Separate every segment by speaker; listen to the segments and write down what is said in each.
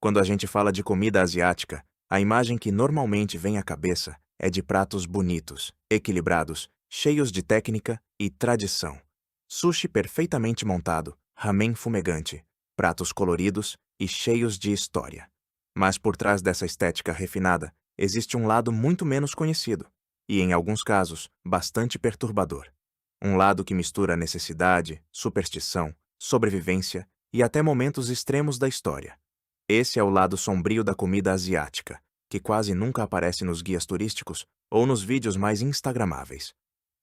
Speaker 1: Quando a gente fala de comida asiática, a imagem que normalmente vem à cabeça é de pratos bonitos, equilibrados, cheios de técnica e tradição. Sushi perfeitamente montado, ramen fumegante, pratos coloridos e cheios de história. Mas por trás dessa estética refinada, existe um lado muito menos conhecido e, em alguns casos, bastante perturbador. Um lado que mistura necessidade, superstição, sobrevivência e até momentos extremos da história. Esse é o lado sombrio da comida asiática, que quase nunca aparece nos guias turísticos ou nos vídeos mais instagramáveis.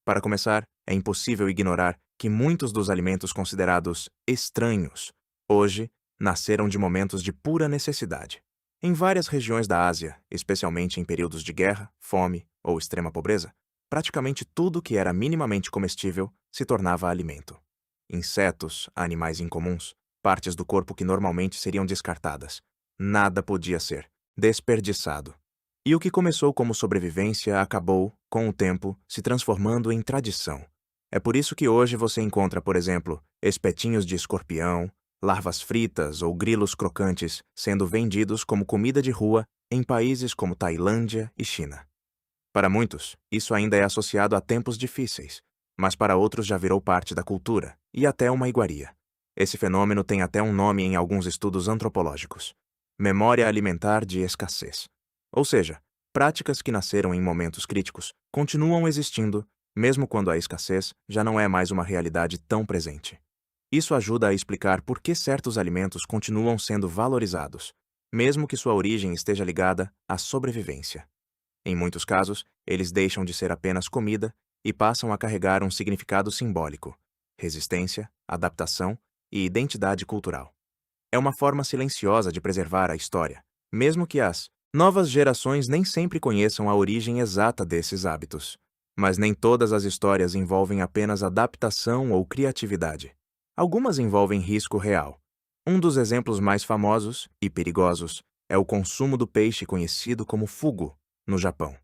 Speaker 1: Para começar, é impossível ignorar que muitos dos alimentos considerados estranhos hoje nasceram de momentos de pura necessidade. Em várias regiões da Ásia, especialmente em períodos de guerra, fome ou extrema pobreza, praticamente tudo que era minimamente comestível se tornava alimento. Insetos, animais incomuns, partes do corpo que normalmente seriam descartadas. Nada podia ser desperdiçado. E o que começou como sobrevivência acabou, com o tempo, se transformando em tradição. É por isso que hoje você encontra, por exemplo, espetinhos de escorpião, larvas fritas ou grilos crocantes sendo vendidos como comida de rua em países como Tailândia e China. Para muitos, isso ainda é associado a tempos difíceis, mas para outros já virou parte da cultura e até uma iguaria. Esse fenômeno tem até um nome em alguns estudos antropológicos: memória alimentar de escassez. Ou seja, práticas que nasceram em momentos críticos continuam existindo, mesmo quando a escassez já não é mais uma realidade tão presente. Isso ajuda a explicar por que certos alimentos continuam sendo valorizados, mesmo que sua origem esteja ligada à sobrevivência. Em muitos casos, eles deixam de ser apenas comida e passam a carregar um significado simbólico: resistência, adaptação e identidade cultural. É uma forma silenciosa de preservar a história, mesmo que as novas gerações nem sempre conheçam a origem exata desses hábitos. Mas nem todas as histórias envolvem apenas adaptação ou criatividade. Algumas envolvem risco real. Um dos exemplos mais famosos e perigosos é o consumo do peixe conhecido como fugu, no Japão.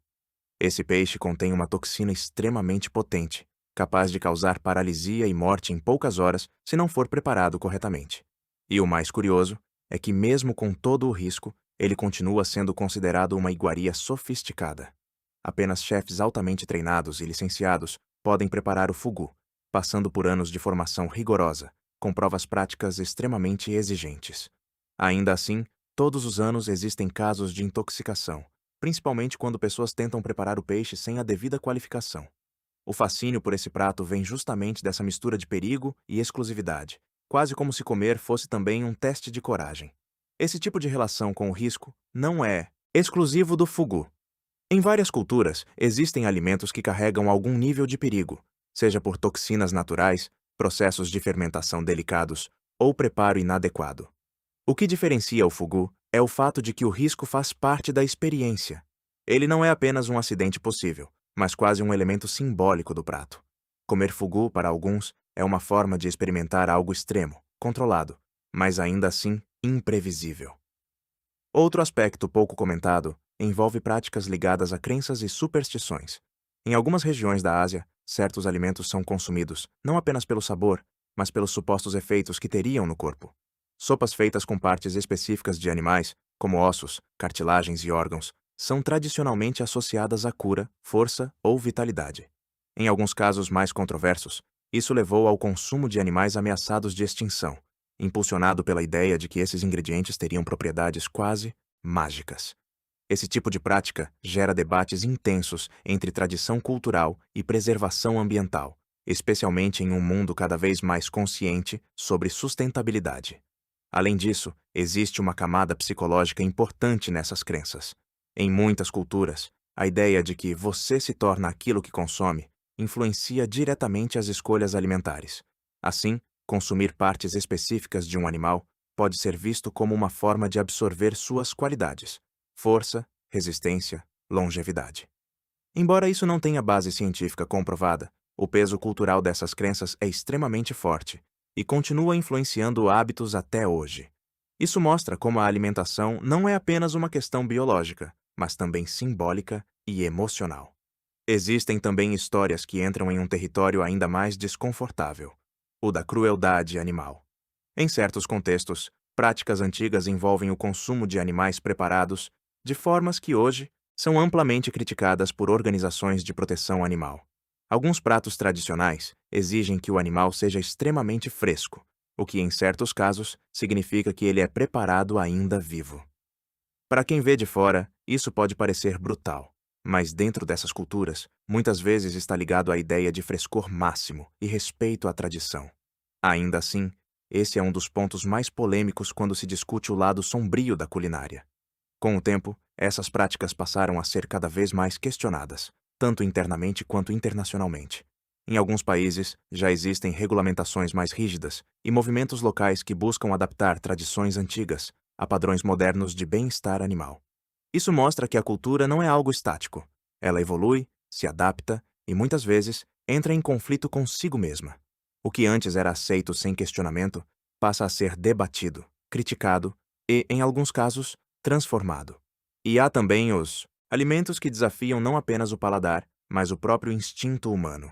Speaker 1: Esse peixe contém uma toxina extremamente potente, capaz de causar paralisia e morte em poucas horas se não for preparado corretamente. E o mais curioso é que, mesmo com todo o risco, ele continua sendo considerado uma iguaria sofisticada. Apenas chefes altamente treinados e licenciados podem preparar o fugu, passando por anos de formação rigorosa, com provas práticas extremamente exigentes. Ainda assim, todos os anos existem casos de intoxicação, principalmente quando pessoas tentam preparar o peixe sem a devida qualificação. O fascínio por esse prato vem justamente dessa mistura de perigo e exclusividade, quase como se comer fosse também um teste de coragem. Esse tipo de relação com o risco não é exclusivo do fugu. Em várias culturas, existem alimentos que carregam algum nível de perigo, seja por toxinas naturais, processos de fermentação delicados ou preparo inadequado. O que diferencia o fugu é o fato de que o risco faz parte da experiência. Ele não é apenas um acidente possível, mas quase um elemento simbólico do prato. Comer fugu, para alguns, é uma forma de experimentar algo extremo, controlado, mas ainda assim imprevisível. Outro aspecto pouco comentado envolve práticas ligadas a crenças e superstições. Em algumas regiões da Ásia, certos alimentos são consumidos não apenas pelo sabor, mas pelos supostos efeitos que teriam no corpo. Sopas feitas com partes específicas de animais, como ossos, cartilagens e órgãos, são tradicionalmente associadas à cura, força ou vitalidade. Em alguns casos mais controversos, isso levou ao consumo de animais ameaçados de extinção, impulsionado pela ideia de que esses ingredientes teriam propriedades quase mágicas. Esse tipo de prática gera debates intensos entre tradição cultural e preservação ambiental, especialmente em um mundo cada vez mais consciente sobre sustentabilidade. Além disso, existe uma camada psicológica importante nessas crenças. Em muitas culturas, a ideia de que você se torna aquilo que consome influencia diretamente as escolhas alimentares. Assim, consumir partes específicas de um animal pode ser visto como uma forma de absorver suas qualidades: força, resistência, longevidade. Embora isso não tenha base científica comprovada, o peso cultural dessas crenças é extremamente forte e continua influenciando hábitos até hoje. Isso mostra como a alimentação não é apenas uma questão biológica, mas também simbólica e emocional. Existem também histórias que entram em um território ainda mais desconfortável: o da crueldade animal. Em certos contextos, Práticas antigas envolvem o consumo de animais preparados de formas que hoje são amplamente criticadas por organizações de proteção animal. Alguns pratos tradicionais exigem que o animal seja extremamente fresco, o que, em certos casos, significa que ele é preparado ainda vivo. Para quem vê de fora, isso pode parecer brutal, mas dentro dessas culturas, muitas vezes está ligado à ideia de frescor máximo e respeito à tradição. Ainda assim, esse é um dos pontos mais polêmicos quando se discute o lado sombrio da culinária. Com o tempo, essas práticas passaram a ser cada vez mais questionadas, tanto internamente quanto internacionalmente. Em alguns países, já existem regulamentações mais rígidas e movimentos locais que buscam adaptar tradições antigas a padrões modernos de bem-estar animal. Isso mostra que a cultura não é algo estático. Ela evolui, se adapta e, muitas vezes, entra em conflito consigo mesma. O que antes era aceito sem questionamento passa a ser debatido, criticado e, em alguns casos, transformado. E há também os alimentos que desafiam não apenas o paladar, mas o próprio instinto humano.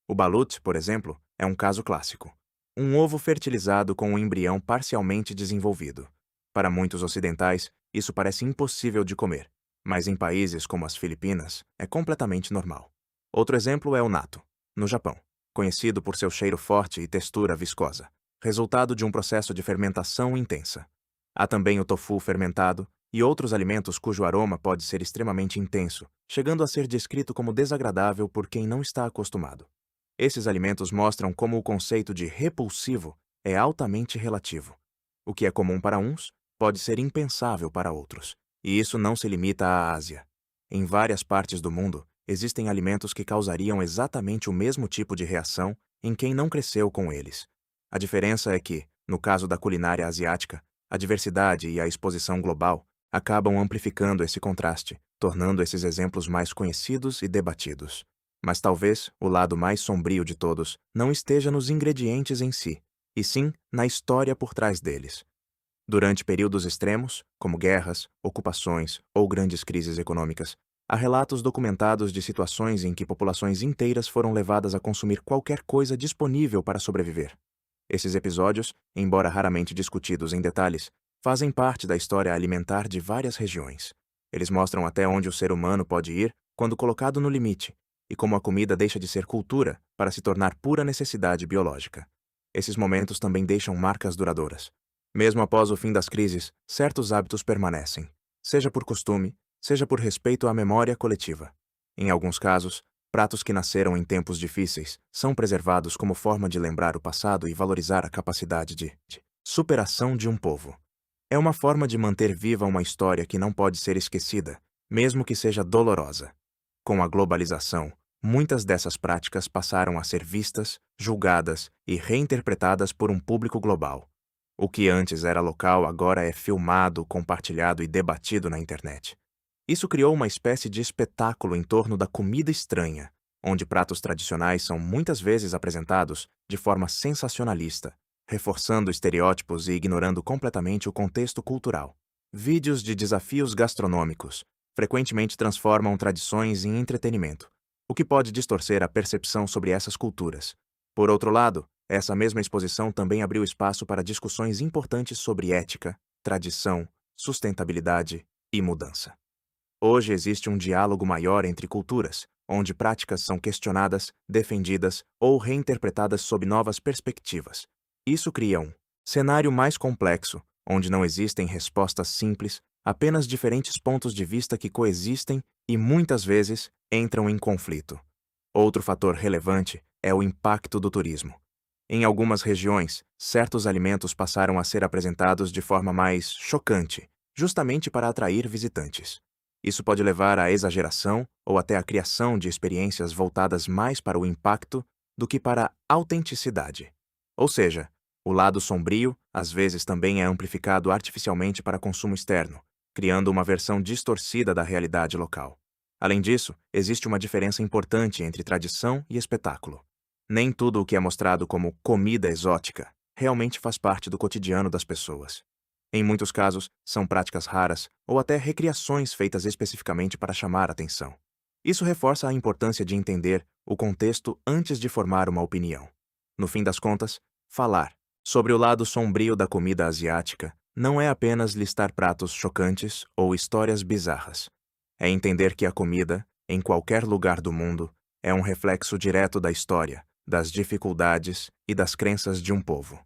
Speaker 1: O balut, por exemplo, é um caso clássico. Um ovo fertilizado com um embrião parcialmente desenvolvido. Para muitos ocidentais, isso parece impossível de comer, mas em países como as Filipinas, é completamente normal. Outro exemplo é o natto, no Japão, conhecido por seu cheiro forte e textura viscosa, resultado de um processo de fermentação intensa. Há também o tofu fermentado e outros alimentos cujo aroma pode ser extremamente intenso, chegando a ser descrito como desagradável por quem não está acostumado. Esses alimentos mostram como o conceito de repulsivo é altamente relativo. O que é comum para uns pode ser impensável para outros, e isso não se limita à Ásia. Em várias partes do mundo, existem alimentos que causariam exatamente o mesmo tipo de reação em quem não cresceu com eles. A diferença é que, no caso da culinária asiática, a diversidade e a exposição global acabam amplificando esse contraste, tornando esses exemplos mais conhecidos e debatidos. Mas talvez o lado mais sombrio de todos não esteja nos ingredientes em si, e sim na história por trás deles. Durante períodos extremos, como guerras, ocupações ou grandes crises econômicas, há relatos documentados de situações em que populações inteiras foram levadas a consumir qualquer coisa disponível para sobreviver. Esses episódios, embora raramente discutidos em detalhes, fazem parte da história alimentar de várias regiões. Eles mostram até onde o ser humano pode ir quando colocado no limite, e como a comida deixa de ser cultura para se tornar pura necessidade biológica. Esses momentos também deixam marcas duradouras. Mesmo após o fim das crises, certos hábitos permanecem, seja por costume, seja por respeito à memória coletiva. Em alguns casos, pratos que nasceram em tempos difíceis são preservados como forma de lembrar o passado e valorizar a capacidade de superação de um povo. É uma forma de manter viva uma história que não pode ser esquecida, mesmo que seja dolorosa. Com a globalização, muitas dessas práticas passaram a ser vistas, julgadas e reinterpretadas por um público global. O que antes era local agora é filmado, compartilhado e debatido na internet. Isso criou uma espécie de espetáculo em torno da comida estranha, onde pratos tradicionais são muitas vezes apresentados de forma sensacionalista, reforçando estereótipos e ignorando completamente o contexto cultural. Vídeos de desafios gastronômicos frequentemente transformam tradições em entretenimento, o que pode distorcer a percepção sobre essas culturas. Por outro lado, essa mesma exposição também abriu espaço para discussões importantes sobre ética, tradição, sustentabilidade e mudança. Hoje existe um diálogo maior entre culturas, onde práticas são questionadas, defendidas ou reinterpretadas sob novas perspectivas. Isso cria um cenário mais complexo, onde não existem respostas simples, apenas diferentes pontos de vista que coexistem e, muitas vezes, entram em conflito. Outro fator relevante é o impacto do turismo. Em algumas regiões, certos alimentos passaram a ser apresentados de forma mais chocante, justamente para atrair visitantes. Isso pode levar à exageração ou até à criação de experiências voltadas mais para o impacto do que para a autenticidade. Ou seja, o lado sombrio, às vezes, também é amplificado artificialmente para consumo externo, criando uma versão distorcida da realidade local. Além disso, existe uma diferença importante entre tradição e espetáculo. Nem tudo o que é mostrado como comida exótica realmente faz parte do cotidiano das pessoas. Em muitos casos, são práticas raras ou até recriações feitas especificamente para chamar a atenção. Isso reforça a importância de entender o contexto antes de formar uma opinião. No fim das contas, falar sobre o lado sombrio da comida asiática não é apenas listar pratos chocantes ou histórias bizarras. É entender que a comida, em qualquer lugar do mundo, é um reflexo direto da história, das dificuldades e das crenças de um povo.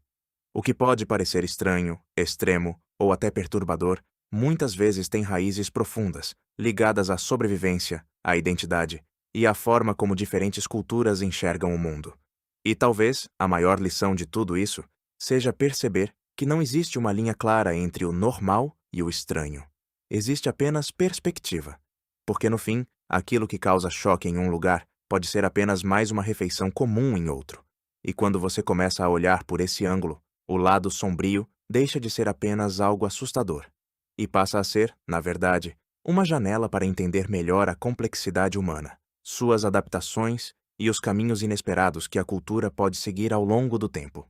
Speaker 1: O que pode parecer estranho, extremo ou até perturbador, muitas vezes tem raízes profundas, ligadas à sobrevivência, à identidade e à forma como diferentes culturas enxergam o mundo. E talvez a maior lição de tudo isso seja perceber que não existe uma linha clara entre o normal e o estranho. Existe apenas perspectiva. Porque no fim, aquilo que causa choque em um lugar pode ser apenas mais uma refeição comum em outro. E quando você começa a olhar por esse ângulo, o lado sombrio deixa de ser apenas algo assustador e passa a ser, na verdade, uma janela para entender melhor a complexidade humana, suas adaptações e os caminhos inesperados que a cultura pode seguir ao longo do tempo.